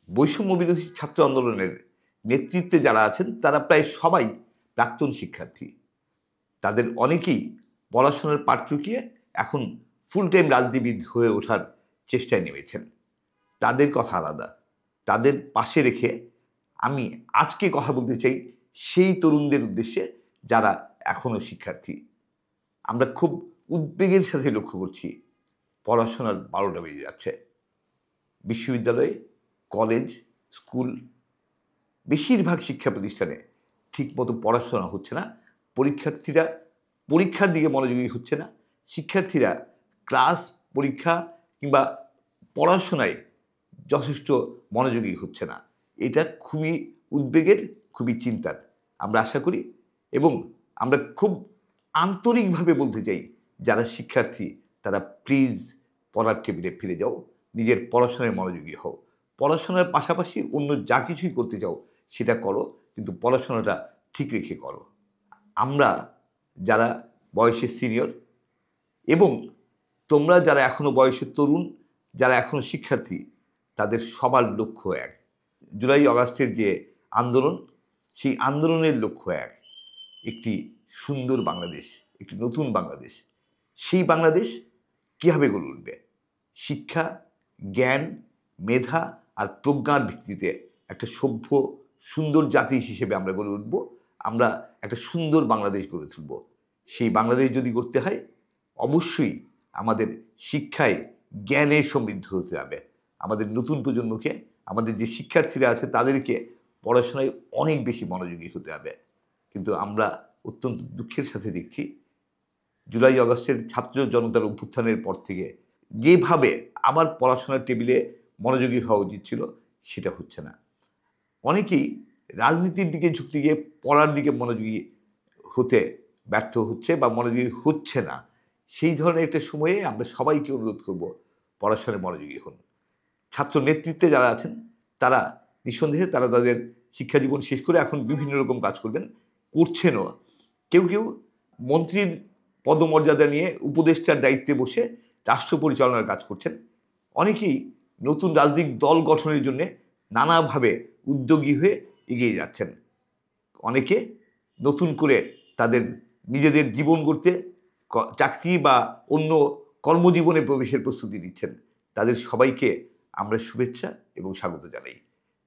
বৈষম্য বিরোধী ছাত্র আন্দোলনের নেতৃত্বে যারা আছেন তারা প্রায় সবাই প্রাক্তন শিক্ষার্থী। তাদের অনেকেই পড়াশোনার পাট চুকিয়ে এখন ফুল টাইম রাজনীতিবিদ হয়ে ওঠার চেষ্টায় নেমেছেন। তাদের কথা আলাদা। তাদের পাশে রেখে আমি আজকে কথা বলতে চাই সেই তরুণদের উদ্দেশ্যে যারা এখনও শিক্ষার্থী। আমরা খুব উদ্বেগের সাথে লক্ষ্য করছি পড়াশোনার 12টা বেজে যাচ্ছে। বিশ্ববিদ্যালয়ে, কলেজ, স্কুল, বেশিরভাগ শিক্ষা প্রতিষ্ঠানে ঠিকমতো পড়াশোনা হচ্ছে না। পরীক্ষার্থীরা পরীক্ষার দিকে মনোযোগী হচ্ছে না। শিক্ষার্থীরা ক্লাস, পরীক্ষা কিংবা পড়াশোনায় যথেষ্ট মনোযোগী হচ্ছে না। এটা খুবই উদ্বেগের, খুবই চিন্তার। আমরা আশা করি এবং আমরা খুব আন্তরিকভাবে বলতে চাই যারা শিক্ষার্থী তারা প্লিজ পড়ার টেবিলে ফিরে যাও, নিজের পড়াশোনায় মনোযোগী হও। পড়াশোনার পাশাপাশি অন্য যা কিছুই করতে চাও সেটা করো, কিন্তু পড়াশোনাটা ঠিক রেখে করো। আমরা যারা বয়সে সিনিয়র এবং তোমরা যারা এখনও বয়সে তরুণ, যারা এখনও শিক্ষার্থী, তাদের সবার লক্ষ্য এক। জুলাই আগস্টের যে আন্দোলন, সেই আন্দোলনের লক্ষ্য এক। একটি সুন্দর বাংলাদেশ, একটি নতুন বাংলাদেশ। সেই বাংলাদেশ কীভাবে গড়ে উঠবে? শিক্ষা, জ্ঞান, মেধা আর প্রজ্ঞার ভিত্তিতে একটা সভ্য সুন্দর জাতি হিসেবে আমরা গড়ে উঠব। আমরা একটা সুন্দর বাংলাদেশ গড়ে তুলব। সেই বাংলাদেশ যদি করতে হয় অবশ্যই আমাদের শিক্ষায়, জ্ঞানে সমৃদ্ধ হতে হবে। আমাদের নতুন প্রজন্মকে, আমাদের যে শিক্ষার্থীরা আছে তাদেরকে পড়াশোনায় অনেক বেশি মনোযোগী হতে হবে। কিন্তু আমরা অত্যন্ত দুঃখের সাথে দেখছি জুলাই আগস্টের ছাত্র জনতার অভ্যুত্থানের পর থেকে যেভাবে আবার পড়াশোনার টেবিলে মনোযোগী হওয়া উচিত ছিল সেটা হচ্ছে না। অনেকেই রাজনীতির দিকে ঝুঁকতে গিয়ে পড়ার দিকে মনোযোগী হতে ব্যর্থ হচ্ছে বা মনোযোগী হচ্ছে না। সেই ধরনের একটা সময়ে আমরা সবাইকে অনুরোধ করব পড়াশোনায় মনোযোগী হন। ছাত্র নেতৃত্বে যারা আছেন তারা নিঃসন্দেহে তারা তাদের শিক্ষা জীবন শেষ করে এখন বিভিন্ন রকম কাজ করবেন, করছেনও। কেউ কেউ মন্ত্রীর পদমর্যাদা নিয়ে উপদেষ্টার দায়িত্বে বসে রাষ্ট্র পরিচালনার কাজ করছেন। অনেকেই নতুন রাজনৈতিক দল গঠনের জন্য নানাভাবে উদ্যোগী হয়ে এগিয়ে যাচ্ছেন। অনেকে নতুন করে তাদের নিজেদের জীবন গড়তে চাকরি বা অন্য কর্মজীবনে প্রবেশের প্রস্তুতি নিচ্ছেন। তাদের সবাইকে আমরা শুভেচ্ছা এবং স্বাগত জানাই।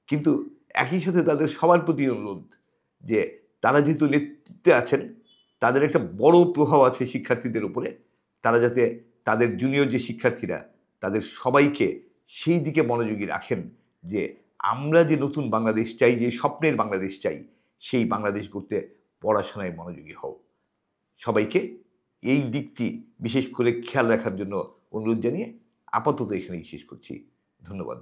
কিন্তু একই সাথে তাদের সবার প্রতি অনুরোধ যে তারা যেহেতু নেতৃত্বে আছেন, তাদের একটা বড় প্রভাব আছে শিক্ষার্থীদের উপরে। তারা যাতে তাদের জুনিয়র যে শিক্ষার্থীরা তাদের সবাইকে সেই দিকে মনোযোগী রাখেন যে আমরা যে নতুন বাংলাদেশ চাই, যে স্বপ্নের বাংলাদেশ চাই, সেই বাংলাদেশ করতে পড়াশোনায় মনোযোগী হও। সবাইকে এই দিকটি বিশেষ করে খেয়াল রাখার জন্য অনুরোধ জানিয়ে আপাতত এখানেই শেষ করছি। ধন্যবাদ।